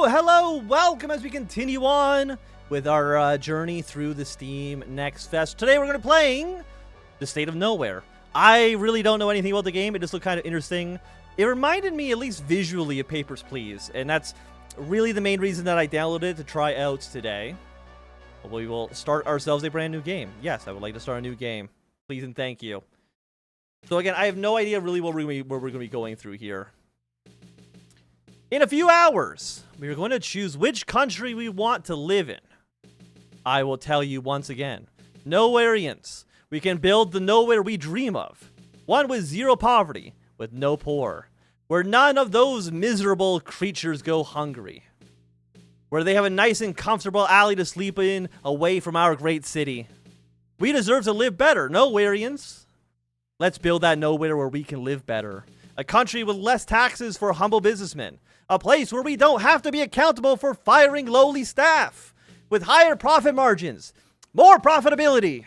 Hello, welcome as we continue on with our journey through the Steam Next Fest. Today we're going to be playing The State of Nowhere. I really don't know anything about the game, it just looked kind of interesting. It reminded me, at least visually, of Papers, Please, and that's really the main reason that I downloaded it to try out today. We will start ourselves a brand new game. Yes, I would like to start a new game. Please and thank you. So again, I have no idea really what we're going to be going through here. In a few hours, we are going to choose which country we want to live in. I will tell you once again, Nowhereians. We can build the nowhere we dream of. One with zero poverty, with no poor. Where none of those miserable creatures go hungry. Where they have a nice and comfortable alley to sleep in, away from our great city. We deserve to live better, Nowhereians. Let's build that nowhere where we can live better. A country with less taxes for humble businessmen. A place where we don't have to be accountable for firing lowly staff. With higher profit margins. More profitability.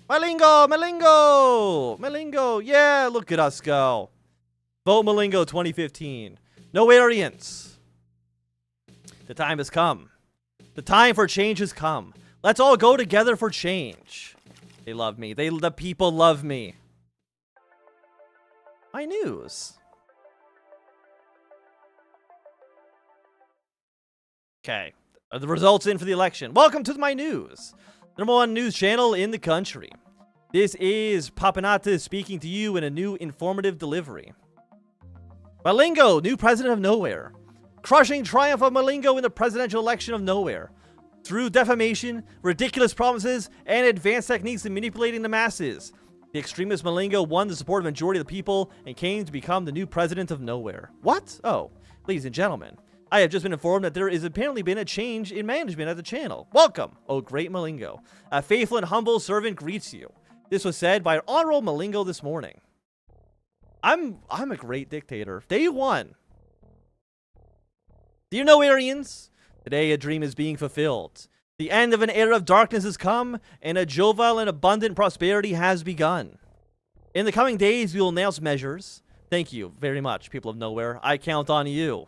Malingo, Malingo, Malingo. Yeah, look at us go. Vote Malingo 2015. Nowhereians. The time has come. The time for change has come. Let's all go together for change. They love me. The people love me. My news. Okay. Are the results in for the election? Welcome to my news. The #1 news channel in the country. This is Papanatas speaking to you in a new informative delivery. Malingo, new president of Nowhere. Crushing triumph of Malingo in the presidential election of Nowhere. Through defamation, ridiculous promises, and advanced techniques in manipulating the masses. The extremist Malingo won the support of the majority of the people and came to become the new president of Nowhere. What? Oh, ladies and gentlemen, I have just been informed that there has apparently been a change in management at the channel. Welcome, oh great Malingo. A faithful and humble servant greets you. This was said by Honorable Malingo this morning. I'm a great dictator. Day 1. Dear Nowhereians, today a dream is being fulfilled. The end of an era of darkness has come, and a jovial and abundant prosperity has begun. In the coming days, we will announce measures. Thank you very much, people of Nowhere. I count on you.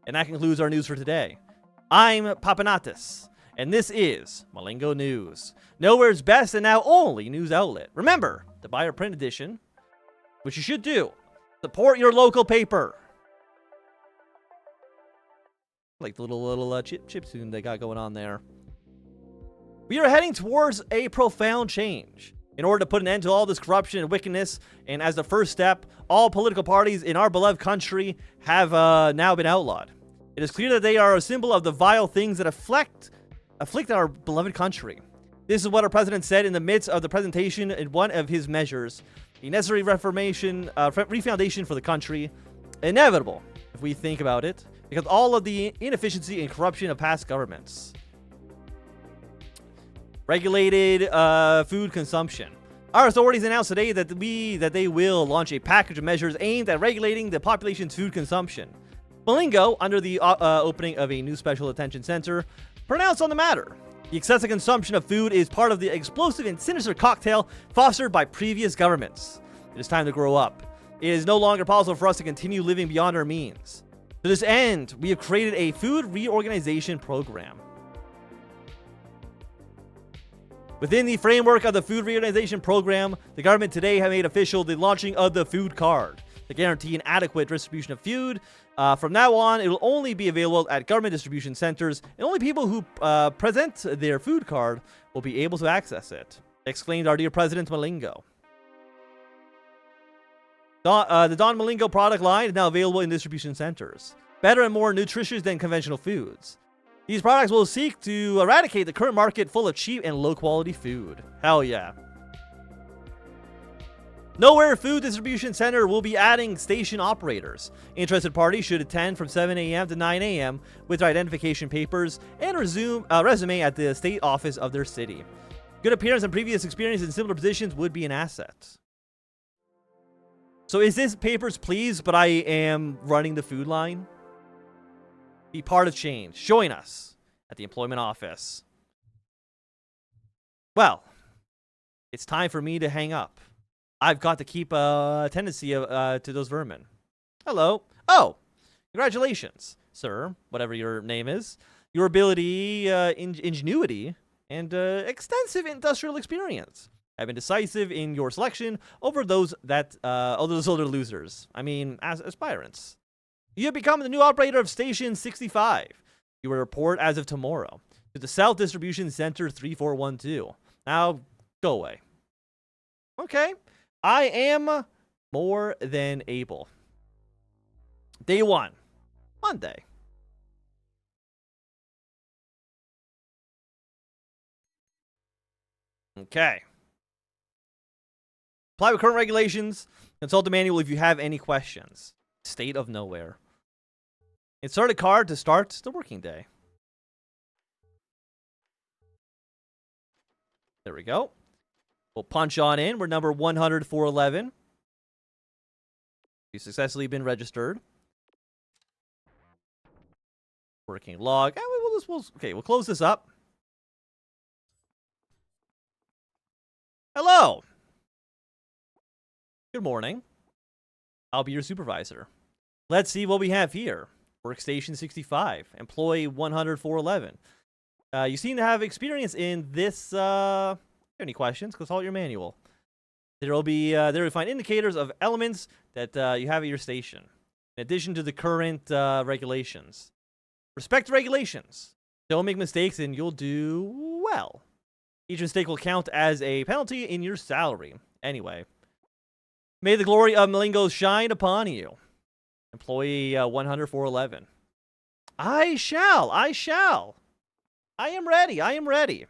And that concludes our news for today. I'm Papanatas, and this is Malingo News. Nowhere's best and now only news outlet. Remember to buy our print edition, which you should do. Support your local paper. Like the little chip tune they got going on there. We are heading towards a profound change. In order to put an end to all this corruption and wickedness, and as the first step, all political parties in our beloved country have now been outlawed. It is clear that they are a symbol of the vile things that afflict our beloved country. This is what our president said in the midst of the presentation in one of his measures. The necessary refoundation for the country. Inevitable, if we think about it, because all of the inefficiency and corruption of past governments. Regulated food consumption. Our authorities announced today that they will launch a package of measures aimed at regulating the population's food consumption. Malingo, under the opening of a new special attention center, pronounced on the matter. The excessive consumption of food is part of the explosive and sinister cocktail fostered by previous governments. It is time to grow up. It is no longer possible for us to continue living beyond our means. To this end, we have created a food reorganization program. Within the framework of the food reorganization program, the government today have made official the launching of the food card to guarantee an adequate distribution of food. From now on, it will only be available at government distribution centers, and only people who present their food card will be able to access it, exclaimed our dear President Malingo. The Don Malingo product line is now available in distribution centers. Better and more nutritious than conventional foods. These products will seek to eradicate the current market full of cheap and low-quality food. Hell yeah. Nowhere Food Distribution Center will be adding station operators. Interested parties should attend from 7 a.m. to 9 a.m. with their identification papers and resume at the state office of their city. Good appearance and previous experience in similar positions would be an asset. So is this Papers, Please, but I am running the food line? Be part of change. Join us at the employment office. Well, it's time for me to hang up. I've got to keep a tendency to those vermin. Hello. Oh, Congratulations, sir, whatever your name is. Your ability, ingenuity, and extensive industrial experience have been decisive in your selection over those older losers. I mean, as aspirants. You have become the new operator of Station 65. You will report as of tomorrow to the South Distribution Center 3412. Now, go away. Okay. I am more than able. Day 1. Monday. Okay. Apply with current regulations. Consult the manual if you have any questions. State of nowhere. Insert a card to start the working day. There we go. We'll punch on in. We're number 100 411. You've successfully been registered. Working log. We'll close this up. Hello. Good morning. I'll be your supervisor. Let's see what we have here. Workstation 65. Employee 100 411. You seem to have experience in this. Any questions? Consult your manual. There will find indicators of elements that you have at your station, in addition to the current regulations. Respect the regulations. Don't make mistakes, and you'll do well. Each mistake will count as a penalty in your salary. Anyway, may the glory of Malingo shine upon you. Employee 100 411. I shall. I am ready.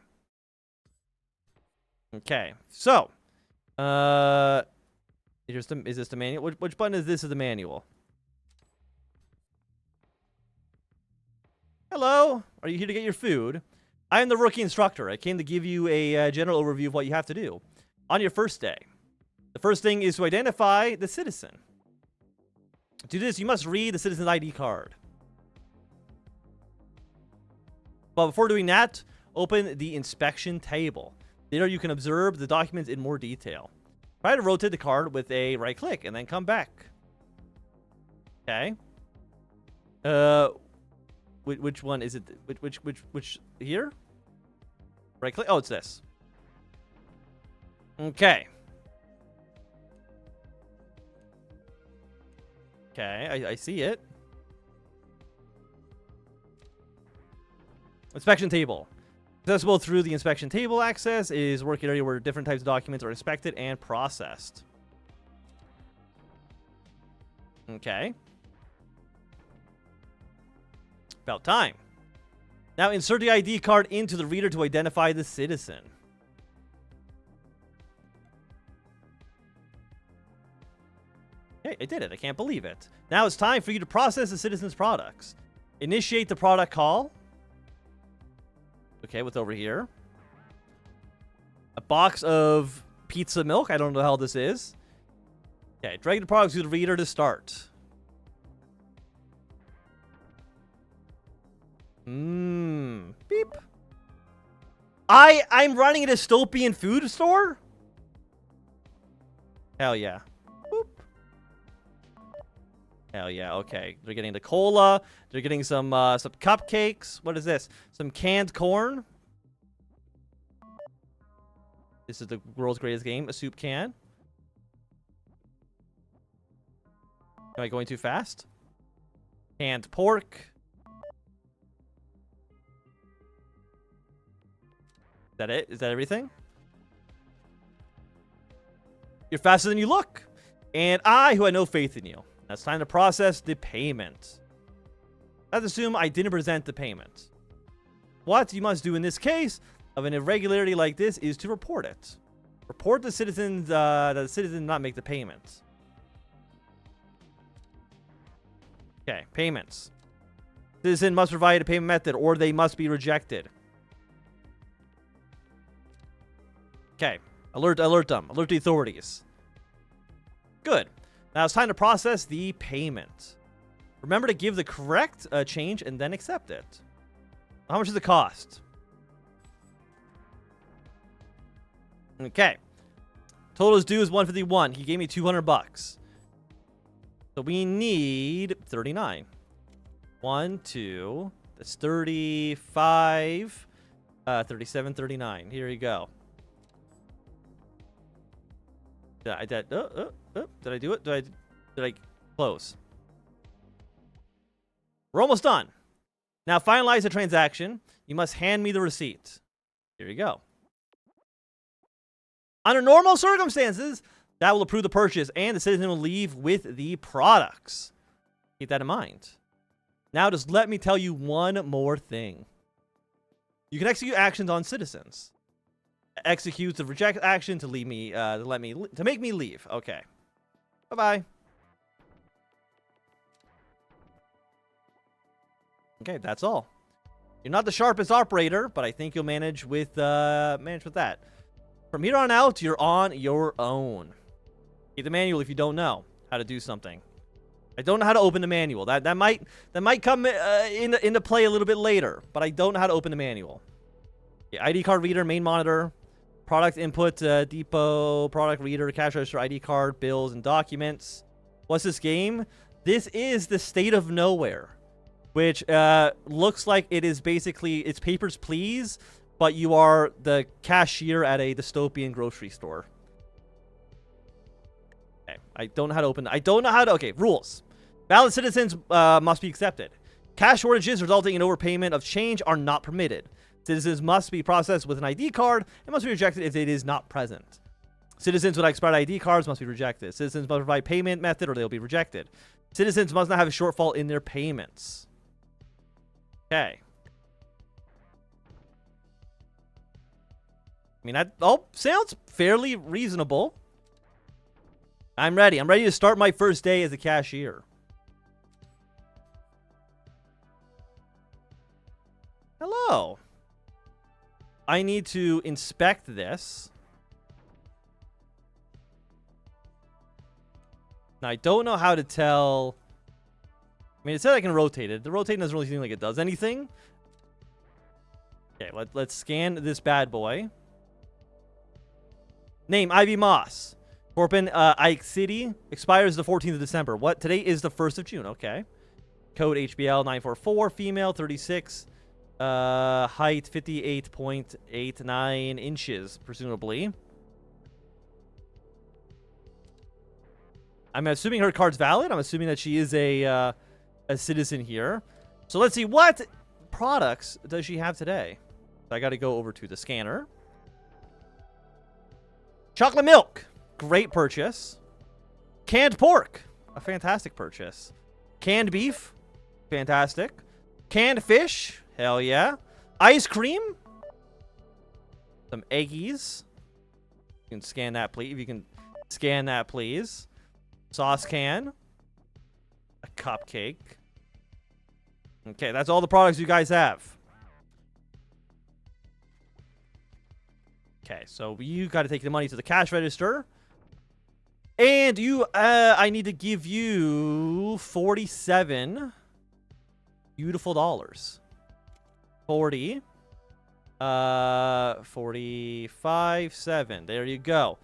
Okay, so, is this the manual? Which button is this? Is the manual? Hello, are you here to get your food? I am the rookie instructor. I came to give you a general overview of what you have to do on your first day. The first thing is to identify the citizen. To do this, you must read the citizen's ID card. But before doing that, open the inspection table. There you can observe the documents in more detail. Try to rotate the card with a right click and then come back. Okay. Which one is it? Which here? Right click. Oh, it's this. Okay. Okay, I see it. Inspection table. Accessible through the inspection table access is a working area where different types of documents are inspected and processed. Okay. About time. Now insert the ID card into the reader to identify the citizen. Okay, I did it. I can't believe it. Now it's time for you to process the citizen's products. Initiate the product call. Okay, what's over here? A box of pizza milk. I don't know how this is. Okay, drag the products to the reader to start. Beep. I'm running a dystopian food store? Hell yeah. Boop. Hell yeah, okay. They're getting the cola. They're getting some cupcakes. What is this? Some canned corn. This is the world's greatest game, a soup can. Am I going too fast? Canned pork. Is that it? Is that everything? You're faster than you look. And I, who had no faith in you. Now it's time to process the payment. Let's assume I didn't present the payment. What you must do in this case of an irregularity like this is to report it. Report the citizens that the citizen did not make the payment. Okay, payments. Citizen must provide a payment method or they must be rejected. Okay, alert them. Alert the authorities. Good. Now it's time to process the payment. Remember to give the correct change and then accept it. How much does it cost? Okay. Total is due is 151. He gave me 200 bucks. So we need 39. 1, 2. That's 35. 37, 39. Here you go. Did I do it? Did I close? We're almost done. Now finalize the transaction. You must hand me the receipt. Here you go. Under normal circumstances, that will approve the purchase and the citizen will leave with the products. Keep that in mind. Now just let me tell you one more thing. You can execute actions on citizens. Execute the reject action to leave me to make me leave. Okay. Bye-bye. Okay, that's all. You're not the sharpest operator, but I think you'll manage with that. From here on out, you're on your own. Read the manual if you don't know how to do something. I don't know how to open the manual. That might come into play a little bit later, but I don't know how to open the manual. Yeah, ID card reader, main monitor, product input, depot, product reader, cash register, ID card, bills, and documents. What's this game? This is the State of Nowhere, which looks like it is basically, it's Papers, Please, but you are the cashier at a dystopian grocery store. Okay, I don't know how to open. Okay, rules. Valid citizens must be accepted. Cash shortages resulting in overpayment of change are not permitted. Citizens must be processed with an ID card and must be rejected if it is not present. Citizens with expired ID cards must be rejected. Citizens must provide payment method or they'll be rejected. Citizens must not have a shortfall in their payments. Okay. I mean, that all sounds fairly reasonable. I'm ready. I'm ready to start my first day as a cashier. Hello. I need to inspect this. Now, I don't know how to tell. I mean, it said I can rotate it. The rotating doesn't really seem like it does anything. Okay, let's scan this bad boy. Name, Ivy Moss. Corpin, Ike City. Expires the 14th of December. What? Today is the 1st of June. Okay. Code HBL 944. Female, 36. Height, 58.89 inches, presumably. I'm assuming her card's valid. I'm assuming that she is a citizen here. So let's see. What products does she have today? I got to go over to the scanner. Chocolate milk. Great purchase. Canned pork. A fantastic purchase. Canned beef. Fantastic. Canned fish. Hell yeah. Ice cream. Some eggies. You can scan that, please. If you can scan that, please. Sauce can. A cupcake. Okay, that's all the products you guys have. Okay, so you got to take the money to the cash register. And you, I need to give you 47 beautiful dollars. 40. 45, 7. There you go.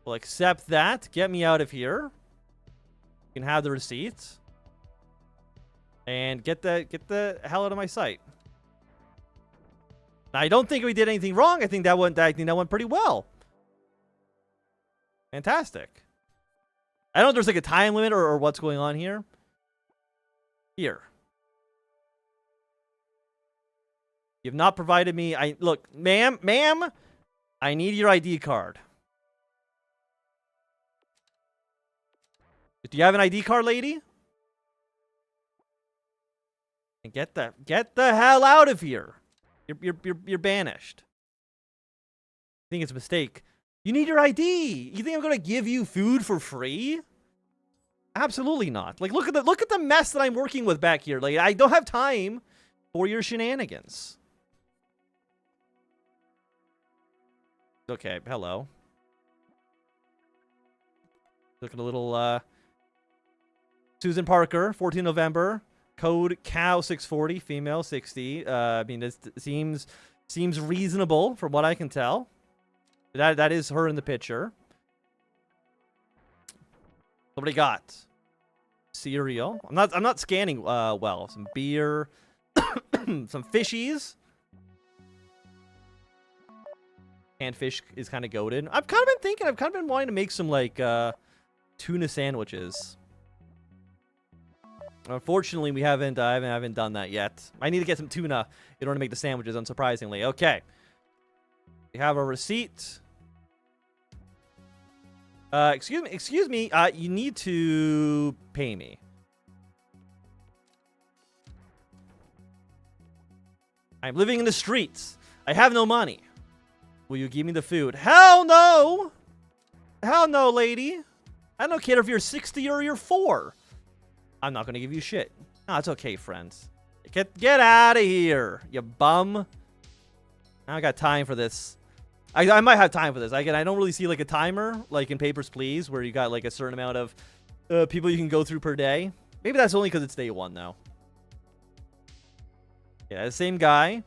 We'll accept that. Get me out of here. You can have the receipts. And get the hell out of my sight. Now, I don't think we did anything wrong. I think that went pretty well. Fantastic. I don't know if there's like a time limit or what's going on here. Here. You've not provided me. Look, ma'am, I need your ID card. Do you have an ID card, lady? And get the hell out of here. You're banished. I think it's a mistake. You need your ID. You think I'm gonna give you food for free? Absolutely not. Like, look at the mess that I'm working with back here. Like, I don't have time for your shenanigans. Okay, hello. Look at a little Susan Parker, 14 November. Code cow 640, female 60. I mean, this seems reasonable from what I can tell. That is her in the picture. What do we got? cereal. I'm not scanning well. Some beer, some fishies. Canned fish is kind of goated. I've kind of been thinking. I've kind of been wanting to make some like tuna sandwiches. Unfortunately, I haven't done that yet. I need to get some tuna in order to make the sandwiches. Unsurprisingly, okay. We have a receipt. Excuse me. You need to pay me. I'm living in the streets. I have no money. Will you give me the food? Hell no! Hell no, lady. I don't care if you're 60 or you're 4. I'm not gonna give you shit. No, it's okay, friends. Get out of here, you bum. I don't got time for this. I might have time for this. I don't really see like a timer like in Papers, Please, where you got like a certain amount of people you can go through per day. Maybe that's only because it's day 1 though. Yeah, the same guy.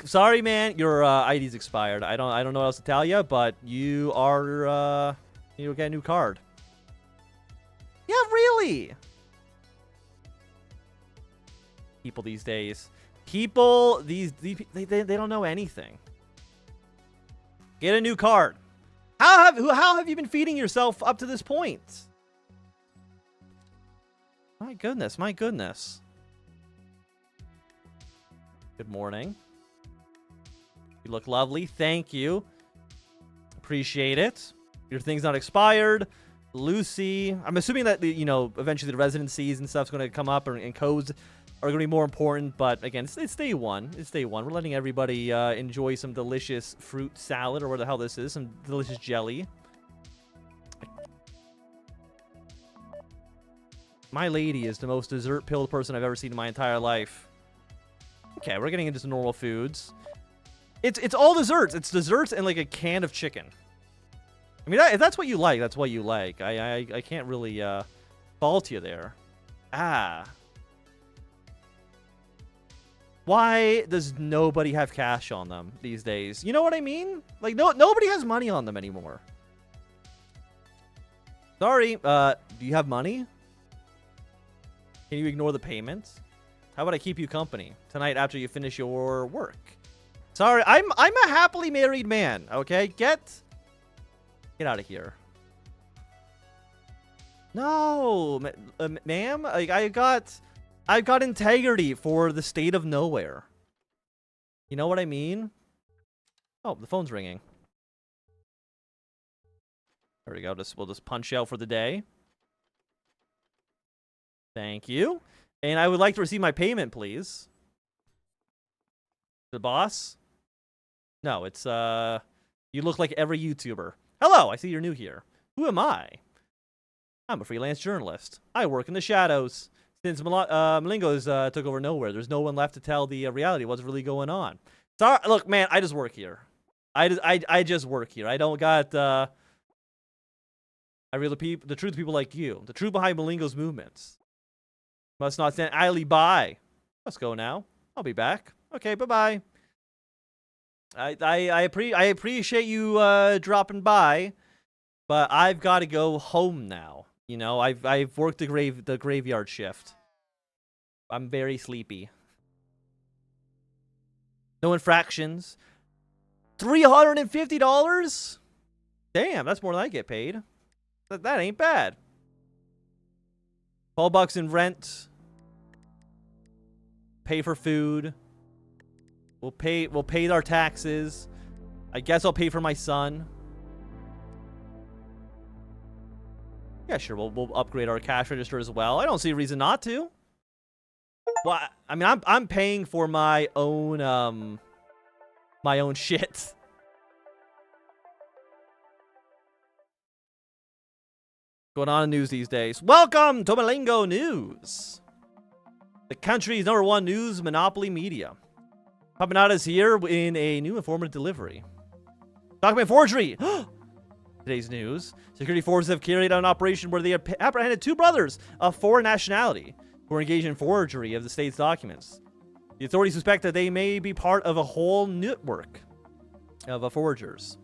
Sorry, man. Your ID's expired. I don't know what else to tell you, but you are you get a new card. Yeah, really. People these days. People they don't know anything. Get a new card. How have you been feeding yourself up to this point? My goodness, my goodness. Good morning. You look lovely. Thank you. Appreciate it. Your thing's not expired. Lucy. I'm assuming that, you know, eventually the residencies and stuff's going to come up and codes are going to be more important. But again, it's day 1. It's day 1. We're letting everybody enjoy some delicious fruit salad or what the hell this is. Some delicious jelly. My lady is the most dessert-pilled person I've ever seen in my entire life. Okay, we're getting into some normal foods. It's all desserts. It's desserts and like a can of chicken. I mean, if that's what you like, that's what you like. I can't really fault you there. Ah. Why does nobody have cash on them these days? You know what I mean? Like nobody has money on them anymore. Sorry. Do you have money? Can you ignore the payments? How about I keep you company tonight after you finish your work? Sorry, I'm a happily married man. Okay, get out of here. No, ma'am. Like I've got integrity for the state of nowhere. You know what I mean? Oh, the phone's ringing. There we go. We'll just punch out for the day. Thank you. And I would like to receive my payment, please. The boss? No, it's, you look like every YouTuber. Hello, I see you're new here. Who am I? I'm a freelance journalist. I work in the shadows. Since Malingos took over Nowhere, there's no one left to tell the reality of what's really going on. Sorry, look, man, I just work here. I just work here. I don't got, the truth people like you. The truth behind Malingos movements. Must not stand idly by. Let's go now. I'll be back. Okay, bye-bye. I appreciate you dropping by, but I've got to go home now. You know, I've worked the graveyard shift. I'm very sleepy. No infractions. $350? Damn, that's more than I get paid. That ain't bad. $12 in rent. Pay for food. We'll pay our taxes. I guess I'll pay for my son. Yeah, sure. We'll upgrade our cash register as well. I don't see a reason not to. Well, I mean, I'm paying for my own shit. Going on in the news these days. Welcome to Malingo News, the country's #1 news monopoly media. Papanatas here in a new informative delivery. Document forgery. Today's news. Security forces have carried out an operation where they apprehended 2 brothers of foreign nationality who were engaged in forgery of the state's documents. The authorities suspect that they may be part of a whole network of forgers.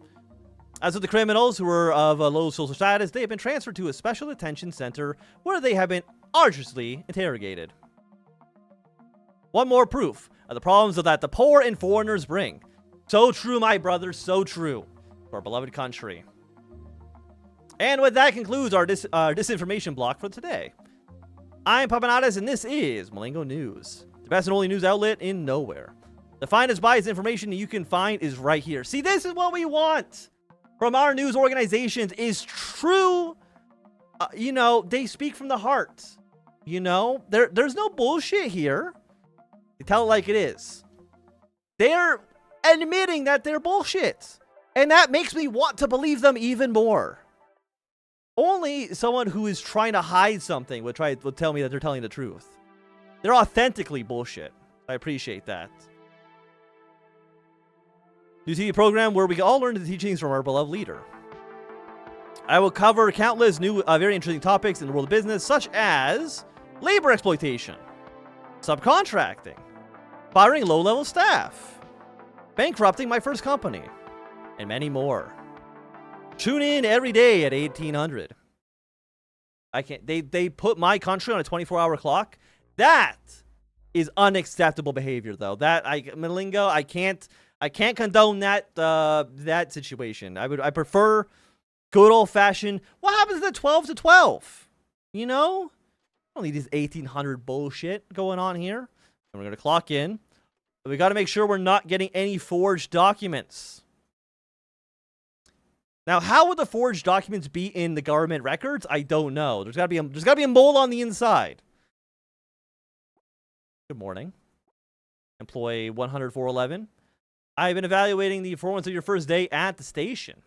As with the criminals who are of a low social status, they have been transferred to a special detention center where they have been arduously interrogated. One more proof of the problems that the poor and foreigners bring. So true, my brother, so true. To our beloved country. And with that concludes our disinformation block for today. I'm Papanatas, and this is Malengo News, the best and only news outlet in nowhere. The finest biased information you can find is right here. See, this is what we want from our news organizations, is true, you know, they speak from the heart. You know, there's no bullshit here. They tell it like it is. They're admitting that they're bullshit. And that makes me want to believe them even more. Only someone who is trying to hide something would tell me that they're telling the truth. They're authentically bullshit. I appreciate that. New TV program where we can all learn the teachings from our beloved leader. I will cover countless new, very interesting topics in the world of business, such as labor exploitation, subcontracting, firing low-level staff, bankrupting my first company, and many more. Tune in every day at 1800. I can't. They put my country on a 24-hour clock. That is unacceptable behavior, though. Malengo, I can't condone that that situation. I prefer good old-fashioned. What happens to 12 to 12? You know, I don't need this 1800 bullshit going on here. And we're gonna clock in. But we got to make sure we're not getting any forged documents. Now, how would the forged documents be in the government records? I don't know. There's gotta be a mole on the inside. Good morning. Employee 10411. I've been evaluating the performance of your first day at the station.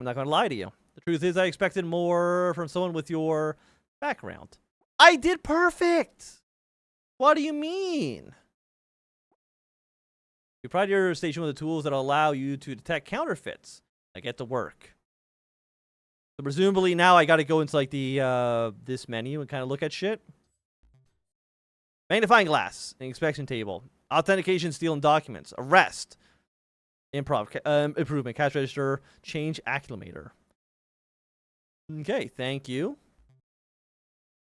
I'm not going to lie to you. The truth is I expected more from someone with your background. I did perfect! What do you mean? You provide your station with the tools that allow you to detect counterfeits. I get to work. So presumably now I got to go into like the this menu and kind of look at shit. Magnifying glass, an inspection table, authentication, stealing documents, arrest, improvement, cash register, change acclimator. Okay, thank you.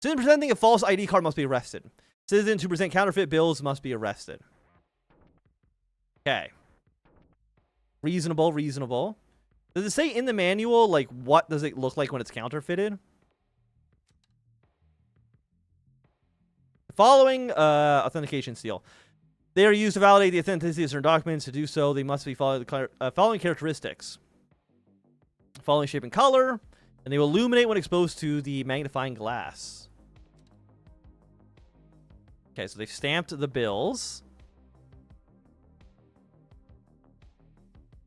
Citizen presenting a false ID card must be arrested. Citizens who present counterfeit bills must be arrested. Okay. Reasonable, reasonable. Does it say in the manual, like, what does it look like when it's counterfeited? Following authentication seal. They are used to validate the authenticity of certain documents. To do so, they must be following the following characteristics. Following shape and color, and they will illuminate when exposed to the magnifying glass. Okay, so they've stamped the bills.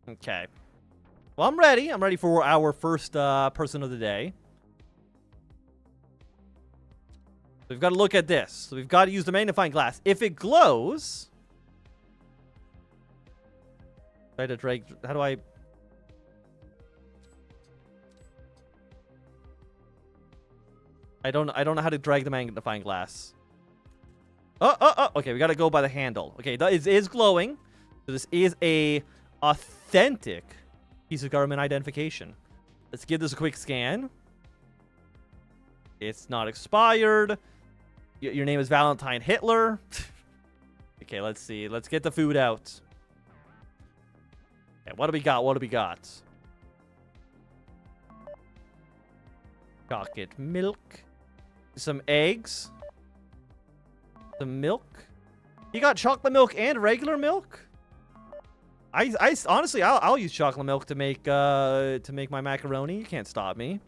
Okay. Well, I'm ready. I'm ready for our first person of the day. We've got to look at this. So we've got to use the magnifying glass. If it glows... Try to drag... How do I... I don't know how to drag the magnifying glass. Oh. Okay, we got to go by the handle. Okay, it is glowing. So this is a authentic piece of government identification. Let's give this a quick scan. It's not expired. Your name is Valentine Hitler. Okay, let's see. Let's get the food out. Okay, what do we got? What do we got? Chocolate milk. Some eggs. Some milk. You got chocolate milk and regular milk? I honestly, I'll use chocolate milk to make my macaroni. You can't stop me.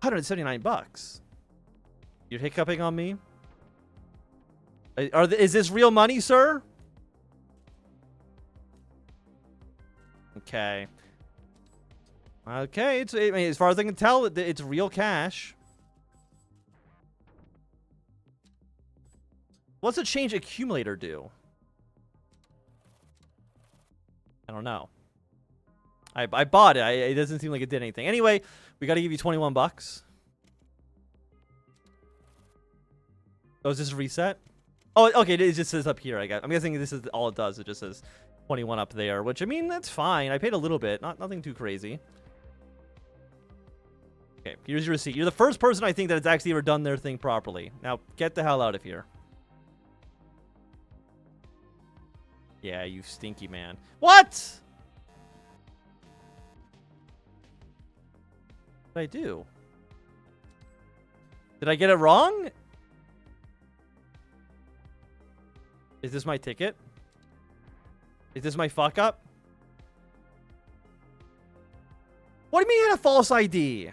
$179. You're hiccuping on me? Is this real money, sir? Okay. Okay, I mean, as far as I can tell, it's real cash. What's a change accumulator do? I don't know. I bought it. It doesn't seem like it did anything. Anyway, we got to give you 21 bucks. Oh, is this a reset? Oh, okay. It just says up here. I'm guessing this is all it does. It just says 21 up there, which, I mean, that's fine. I paid a little bit. Nothing too crazy. Okay, here's your receipt. You're the first person I think that has actually ever done their thing properly. Now, get the hell out of here. Yeah, you stinky man. What? What did I do? Did I get it wrong? Is this my ticket? Is this my fuck up? What do you mean I had a false ID?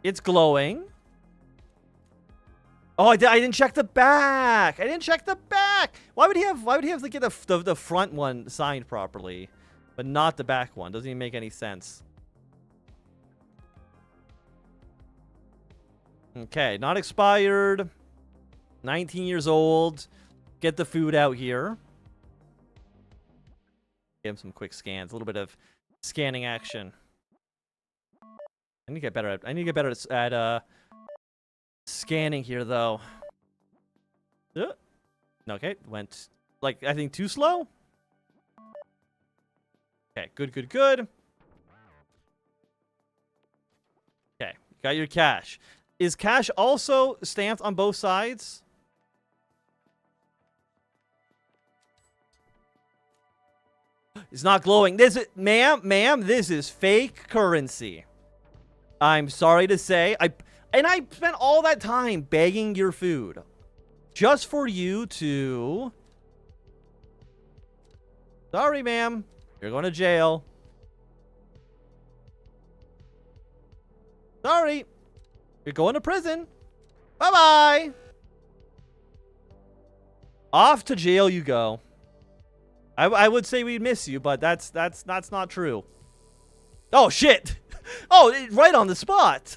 It's glowing. Oh, I didn't check the back. I didn't check the back. Why would he have to get the front one signed properly, but not the back one? Doesn't even make any sense. Okay, not expired. 19 years old. Get the food out here. Give him some quick scans. A little bit of scanning action. I need to get better at scanning here, though. Okay, went, like, I think too slow. Okay, good. Okay, got your cash. Is cash also stamped on both sides? It's not glowing. Ma'am, this is fake currency. I'm sorry to say. I spent all that time begging your food just for you to... Sorry, ma'am. You're going to jail. Sorry. You're going to prison. Bye-bye. Off to jail you go. I would say we'd miss you, but that's not true. Oh, shit. Oh, right on the spot.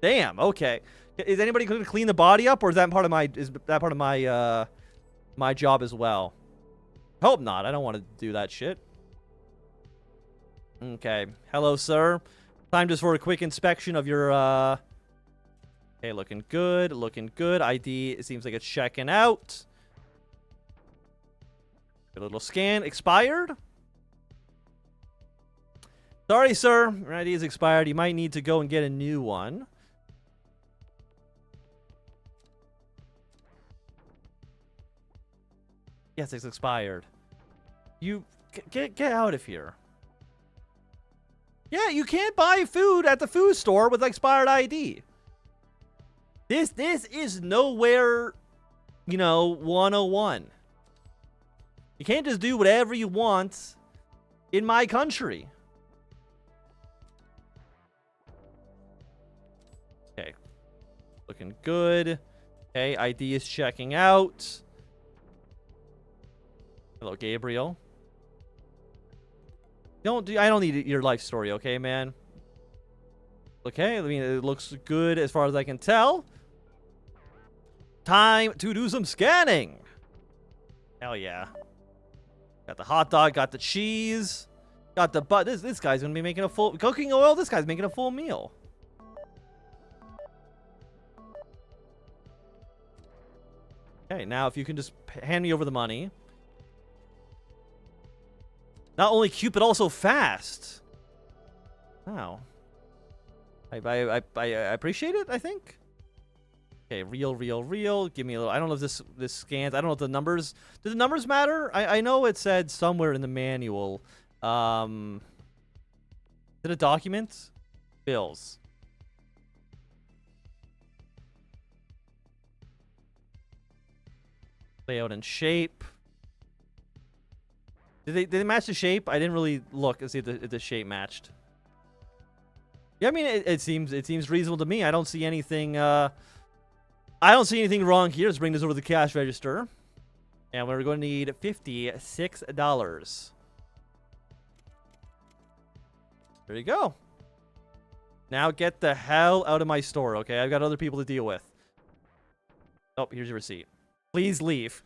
Damn. Okay. Is anybody going to clean the body up, or is that part of my my job as well? Hope not. I don't want to do that shit. Okay. Hello, sir. Time just for a quick inspection of your Okay, looking good. ID, it seems like it's checking out. A little scan. Expired? Sorry, sir. Your ID is expired. You might need to go and get a new one. Yes, it's expired. You... Get out of here. Yeah, you can't buy food at the food store with expired ID. This is nowhere, 101. You can't just do whatever you want in my country. Okay. Looking good. Okay, ID is checking out. Hello, Gabriel. I don't need your life story, okay, man? Okay, I mean, it looks good as far as I can tell. Time to do some scanning. Hell yeah. Got the hot dog, got the cheese, got the this guy's gonna be making a full cooking oil. This guy's making a full meal. Okay, now if you can just hand me over the money. Not only cute, but also fast. Wow. I appreciate it, I think. Okay, real. Give me a little... I don't know if this scans. I don't know if the numbers... Do the numbers matter? I know it said somewhere in the manual. Is it a document? Bills. Layout and shape. Did they match the shape? I didn't really look and see if the shape matched. Yeah, I mean, it seems reasonable to me. I don't see anything... I don't see anything wrong here. Let's bring this over to the cash register. And we're going to need $56. There you go. Now get the hell out of my store, okay? I've got other people to deal with. Oh, here's your receipt. Please leave.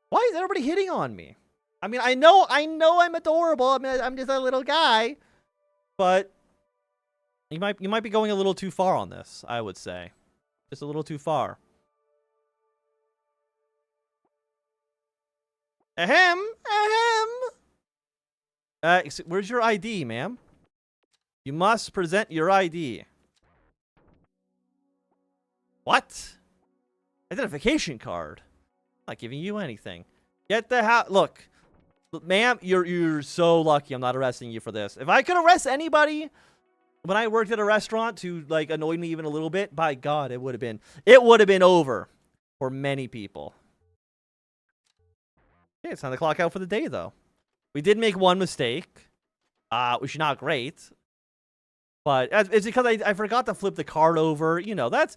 Why is everybody hitting on me? I mean, I know I'm adorable. I mean, I'm just a little guy. But... You might be going a little too far on this, I would say. Just a little too far. Ahem! Ahem! Where's your ID, ma'am? You must present your ID. What? Identification card. I'm not giving you anything. Get the hell. Look, ma'am, you're so lucky I'm not arresting you for this. If I could arrest anybody when I worked at a restaurant who like annoyed me even a little bit, by God, it would have been over for many people. Okay, it's time to clock out for the day, though. We did make one mistake, which is not great, but it's because I forgot to flip the card over. You know, that's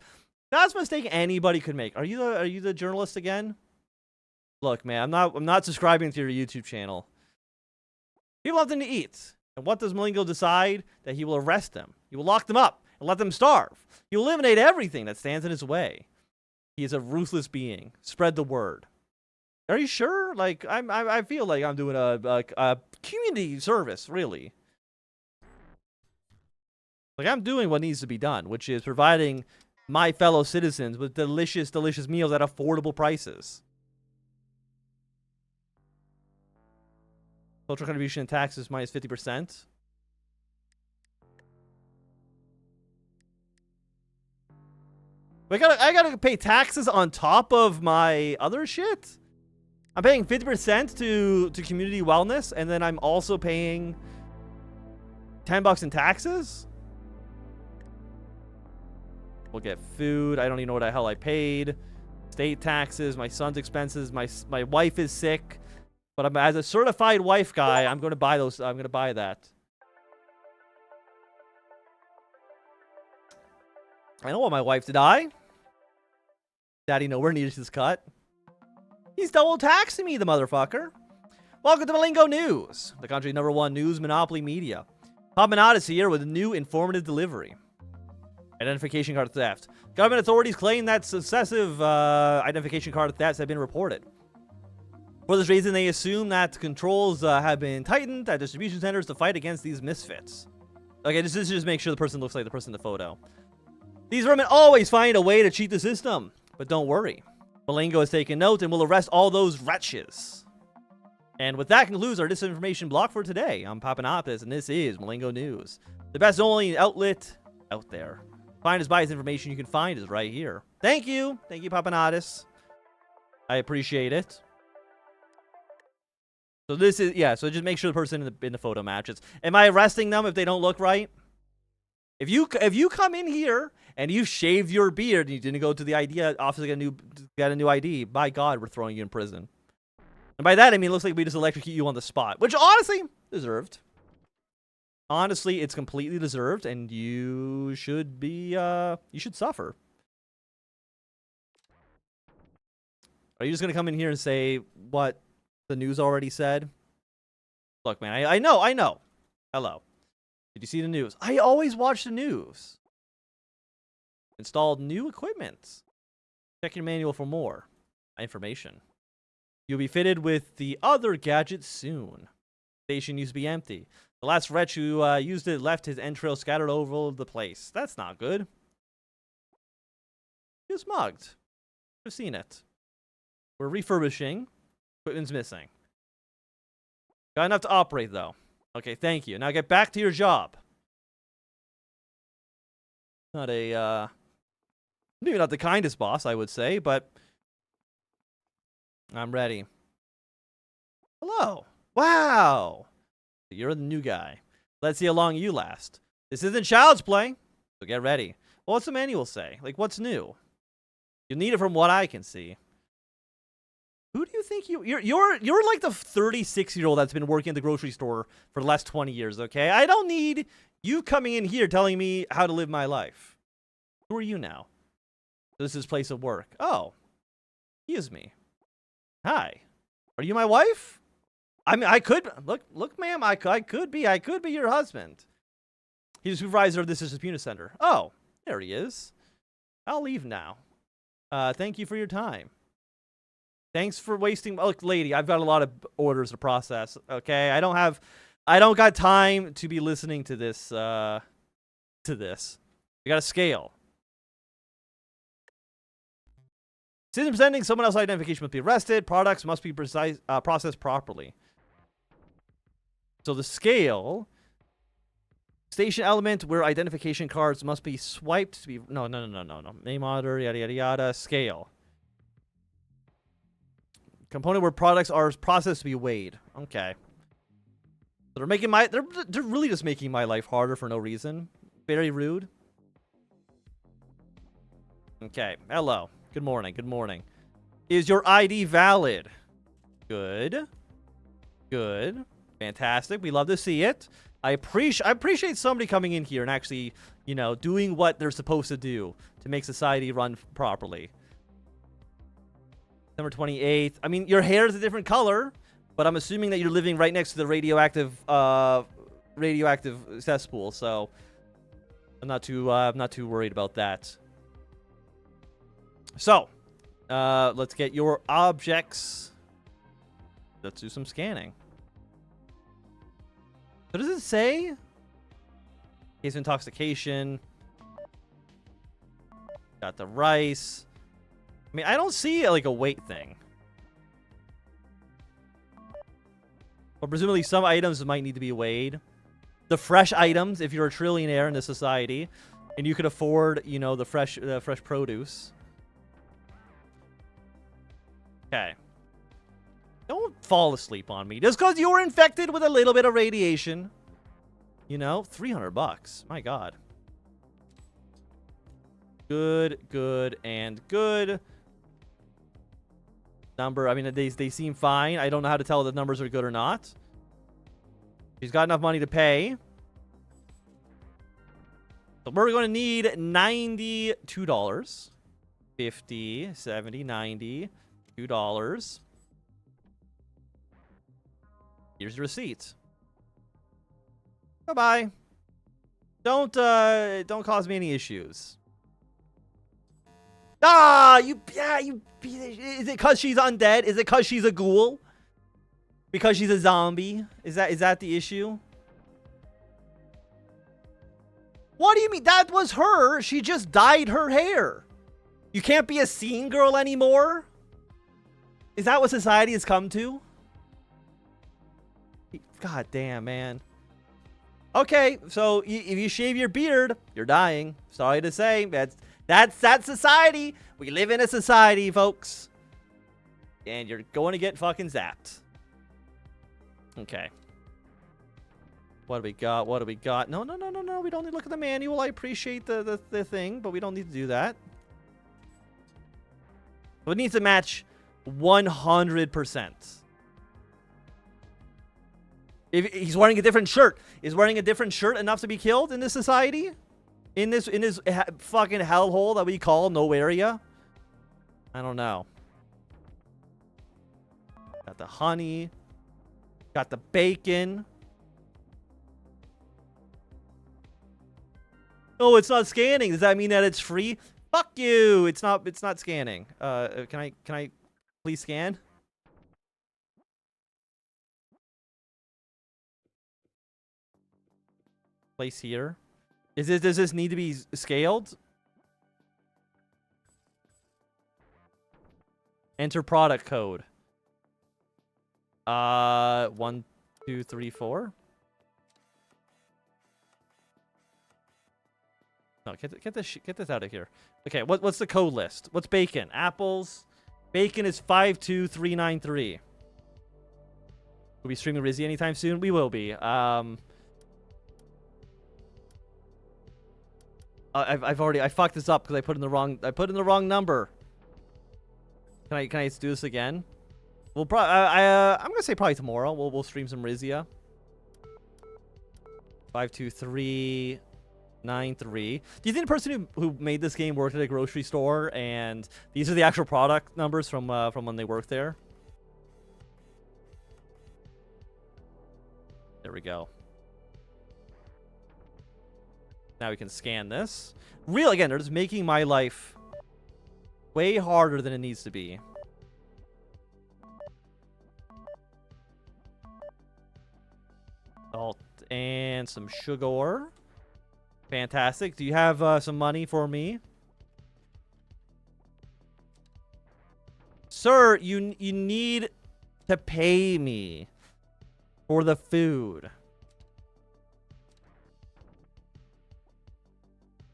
a mistake anybody could make. Are you the journalist again? Look, man, I'm not subscribing to your YouTube channel. People have nothing to eat. And what does Malingo decide? That he will arrest them. He will lock them up and let them starve. He will eliminate everything that stands in his way. He is a ruthless being. Spread the word. Are you sure? Like, I feel like I'm doing a community service, really. Like, I'm doing what needs to be done, which is providing my fellow citizens with delicious, delicious meals at affordable prices. Social contribution and taxes minus 50%. I gotta pay taxes on top of my other shit? I'm paying 50% to community wellness, and then I'm also paying $10 in taxes? We'll get food. I don't even know what the hell I paid. State taxes, my son's expenses, my wife is sick. But as a certified wife guy, I'm going to buy those. I'm going to buy that. I don't want my wife to die. Daddy nowhere needs his cut. He's double taxing me, the motherfucker. Welcome to Malingo News, the country's #1 news monopoly media. Poppinatus here with a new informative delivery. Identification card theft. Government authorities claim that successive identification card thefts have been reported. For this reason, they assume that controls have been tightened at distribution centers to fight against these misfits. Okay, this is just make sure the person looks like the person in the photo. These vermin always find a way to cheat the system. But don't worry. Malingo has taken note and will arrest all those wretches. And with that concludes our disinformation block for today. I'm Papanopoulos, and this is Malingo News. The best only outlet out there. Find as biased information you can find is right here. Thank you. Thank you, Papanopoulos. I appreciate it. So this is, yeah, so just make sure the person in the photo matches. Am I arresting them if they don't look right? If you come in here and you shaved your beard and you didn't go to the ID office to get a new ID, by God, we're throwing you in prison. And by that, I mean, it looks like we just electrocute you on the spot, which honestly, deserved. Honestly, it's completely deserved, and you should be, you should suffer. Are you just gonna come in here and say what the news already said? Look, man, I know. Hello. Did you see the news? I always watch the news. Installed new equipment. Check your manual for more information. You'll be fitted with the other gadgets soon. Station used to be empty. The last wretch who used it left his entrails scattered over the place. That's not good. He was mugged. I've seen it. We're refurbishing. Equipment's missing. Got enough to operate, though. Okay, thank you. Now get back to your job. Not a, maybe not the kindest boss, I would say, but I'm ready. Hello. Wow. You're the new guy. Let's see how long you last. This isn't child's play, so get ready. Well, what's the manual say? Like, what's new? You need it from what I can see. Who do you think you're like the 36-year-old that's been working at the grocery store for the last 20 years, okay? I don't need you coming in here telling me how to live my life. Who are you now? This is place of work. Oh. Excuse me. Hi. Are you my wife? I mean, I could look, ma'am, I could be your husband. He's the supervisor of this distribution center. Oh, there he is. I'll leave now. Thank you for your time. Thanks for wasting. Look, lady, I've got a lot of orders to process. Okay, I don't got time to be listening to this to this. We got a scale. Since presenting someone else's identification must be arrested. Products must be processed properly. So the scale. Station element where identification cards must be swiped to be... No. Name order, yada, yada, yada. Scale. Component where products are processed to be weighed. Okay. So they're making my... They're really just making my life harder for no reason. Very rude. Okay. Hello. Good morning. Good morning. Is your ID valid? Good. Good. Fantastic. We love to see it. I appreciate somebody coming in here and actually, you know, doing what they're supposed to do to make society run properly. December 28th. I mean, your hair is a different color, but I'm assuming that you're living right next to the radioactive cesspool, so I'm not too worried about that. So, let's get your objects. Let's do some scanning. What does it say? Case of intoxication. Got the rice. I mean, I don't see like a weight thing. But presumably some items might need to be weighed. The fresh items, if you're a trillionaire in this society, and you could afford, you know, the fresh produce. Okay. Don't fall asleep on me. Just because you were infected with a little bit of radiation. You know, $300. My God. Good, good, and good. Number, I mean, they seem fine. I don't know how to tell if the numbers are good or not. She's got enough money to pay. So we're going to need $92. 50, 70, 90, $2. Here's your receipt. Bye-bye. Don't cause me any issues. Ah, is it because she's undead? Is it because she's a ghoul? Because she's a zombie? Is that the issue? What do you mean? That was her. She just dyed her hair. You can't be a scene girl anymore? Is that what society has come to? God damn, man. Okay, so if you shave your beard, you're dying. Sorry to say, that's society. We live in a society, folks. And you're going to get fucking zapped. Okay. What do we got? What do we got? No. We don't need to look at the manual. I appreciate the thing, but we don't need to do that. It needs to match 100%. If he's wearing a different shirt, is wearing a different shirt enough to be killed in this society? In this fucking hellhole that we call no area? I don't know. Got the honey. Got the bacon. Oh, it's not scanning. Does that mean that it's free? Fuck you. It's not scanning. Can I please scan? Place here. Does this need to be scaled? Enter product code. 1, 2, 3, 4. No, get this out of here. Okay, what's the code list? What's bacon? Apples. Bacon is 52393. Will we streaming Rizzy anytime soon? We will be. I fucked this up because I put in the wrong number. Can I do this again? We'll probably I'm gonna say probably tomorrow. We'll stream some Rizia. 52393. Do you think the person who made this game worked at a grocery store and these are the actual product numbers from when they worked there? There we go. Now we can scan this. Again, they're just making my life way harder than it needs to be. Salt and some sugar. Fantastic. Do you have some money for me? Sir, you need to pay me for the food.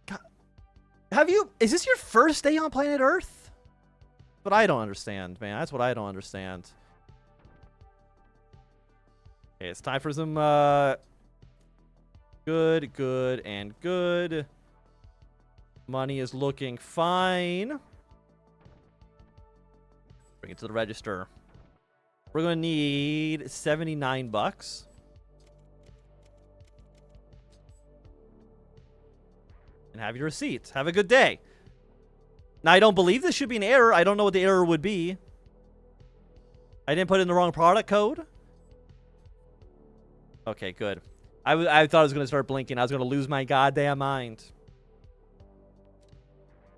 God. Is this your first day on planet Earth? But I don't understand, man. That's what I don't understand. Okay, it's time for some good, and good. Money is looking fine. Bring it to the register. We're gonna need 79 bucks. And have your receipt. Have a good day. Now, I don't believe this should be an error. I don't know what the error would be. I didn't put in the wrong product code. Okay, good. I thought I was going to start blinking. I was going to lose my goddamn mind.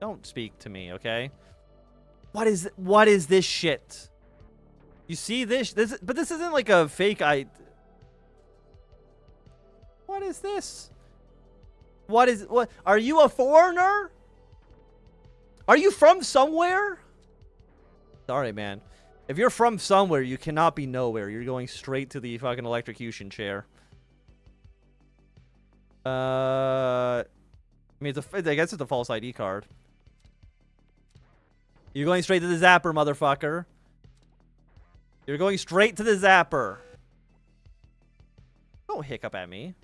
Don't speak to me, okay? What is this shit? You see this? But this isn't like a fake What is this? What? Are you a foreigner? Are you from somewhere? Sorry, man. If you're from somewhere, you cannot be nowhere. You're going straight to the fucking electrocution chair. I mean, I guess it's a false ID card. You're going straight to the zapper, motherfucker. You're going straight to the zapper. Don't hiccup at me.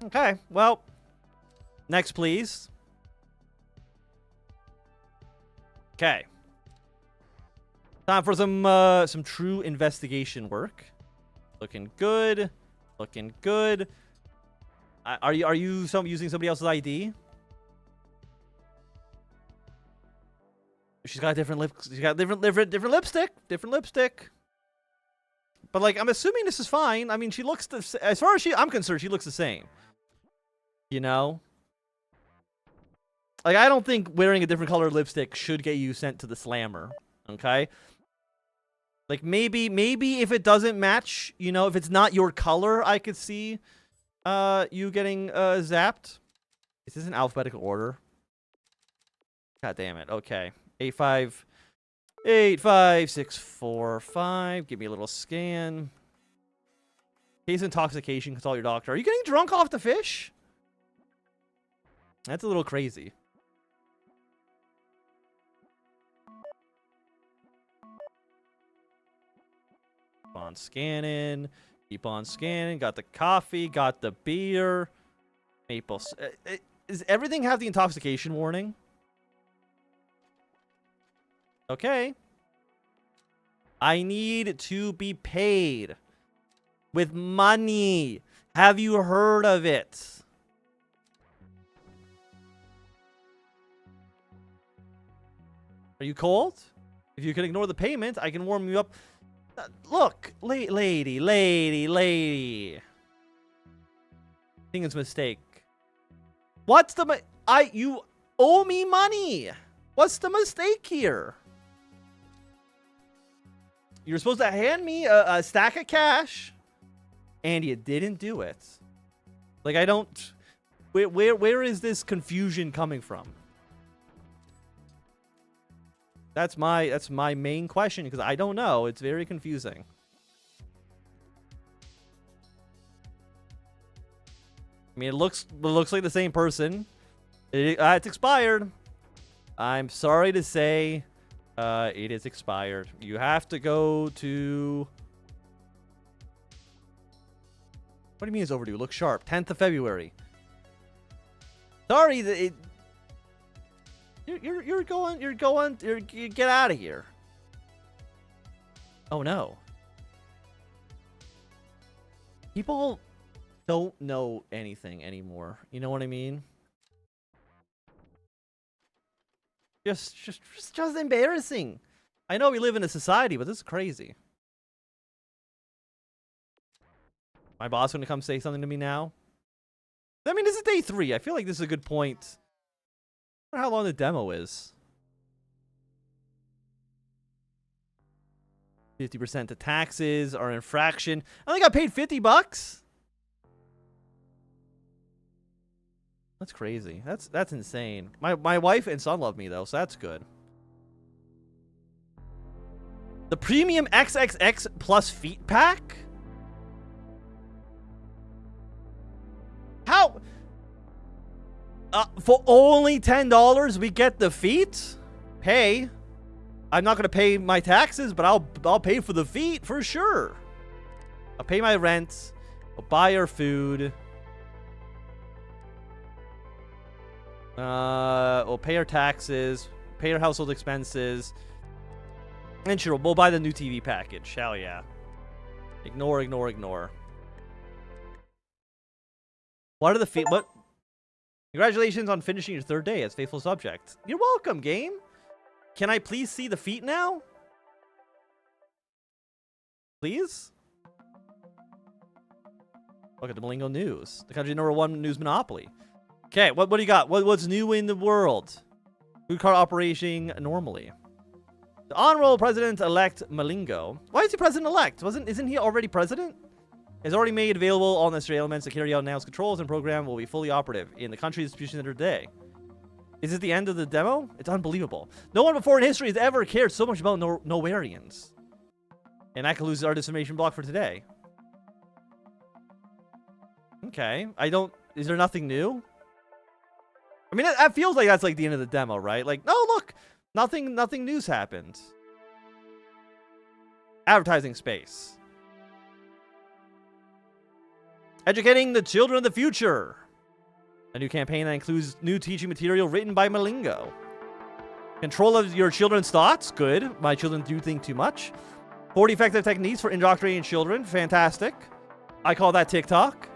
Okay, well, next, please. Okay. Time for some true investigation work. Looking good. Looking good. Are you using somebody else's ID? She's got a different lip. She's got different lipstick. Different lipstick. But like, I'm assuming this is fine. I mean, she looks as far as I'm concerned, she looks the same. You know? Like, I don't think wearing a different colored lipstick should get you sent to the slammer. Okay? Like, maybe if it doesn't match, you know, if it's not your color, I could see you getting zapped. Is this in alphabetical order? God damn it. Okay. 85645. Give me a little scan. Case intoxication. Consult your doctor. Are you getting drunk off the fish? That's a little crazy. Keep on scanning. Keep on scanning. Got the coffee. Got the beer. Maple. Does everything have the intoxication warning? Okay. I need to be paid with money. Have you heard of it? Are you cold? If you can ignore the payment, I can warm you up. Look, lady. I think it's a mistake. What's the you owe me money. What's the mistake here? You're supposed to hand me a stack of cash, and you didn't do it. Like, I don't. Where is this confusion coming from? That's my main question, because I don't know. It's very confusing. I mean, it looks like the same person. It's expired. I'm sorry to say, it is expired. You have to go to. What do you mean it's overdue? Look sharp. 10th of February. Sorry, You're get out of here. Oh no. People don't know anything anymore. You know what I mean? Just embarrassing. I know we live in a society, but this is crazy. My boss gonna come say something to me now? I mean, this is day 3. I feel like this is a good point. I wonder how long the demo is. 50% to taxes or infraction. I only got paid $50. That's crazy. That's insane. My wife and son love me though, so that's good. The premium XXX plus feet pack? How? For only $10 we get the feet? Pay. I'm not gonna pay my taxes, but I'll pay for the feet for sure. I'll pay my rent. I'll buy our food. We'll pay our taxes, pay our household expenses, and sure, we'll buy the new TV package. Hell yeah. Ignore. What are the feet? What? Congratulations on finishing your 3rd day as faithful subject. You're welcome, game. Can I please see the feet now? Please? Look at the Malingo News. The country #1 news monopoly. Okay, what do you got? What's new in the world? Food cart operating normally. The Honorable President-elect Malingo. Why is he President-elect? Isn't he already President? Is already made available all necessary elements to carry out announced controls and program will be fully operative in the country's distribution center today. Is it the end of the demo? It's unbelievable. No one before in history has ever cared so much about Nowarians. And I could lose our dissemination block for today. Okay. Is there nothing new? I mean, that feels like that's like the end of the demo, right? Like, no, look, nothing news happened. Advertising space. Educating the children of the future. A new campaign that includes new teaching material written by Malingo. Control of your children's thoughts. Good. My children do think too much. 40 effective techniques for indoctrinating children. Fantastic. I call that TikTok.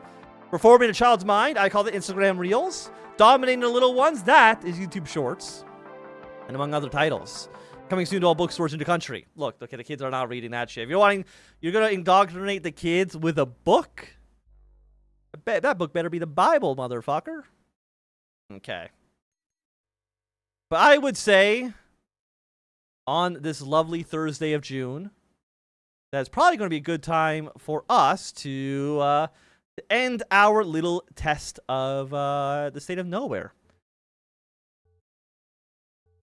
Reforming a child's mind. I call it Instagram Reels. Dominating the little ones. That is YouTube Shorts. And among other titles. Coming soon to all bookstores in the country. Look, okay, the kids are not reading that shit. If you're going to indoctrinate the kids with a book? That book better be the Bible, motherfucker. Okay. But I would say, on this lovely Thursday of June, that's probably going to be a good time for us to end our little test of the state of nowhere.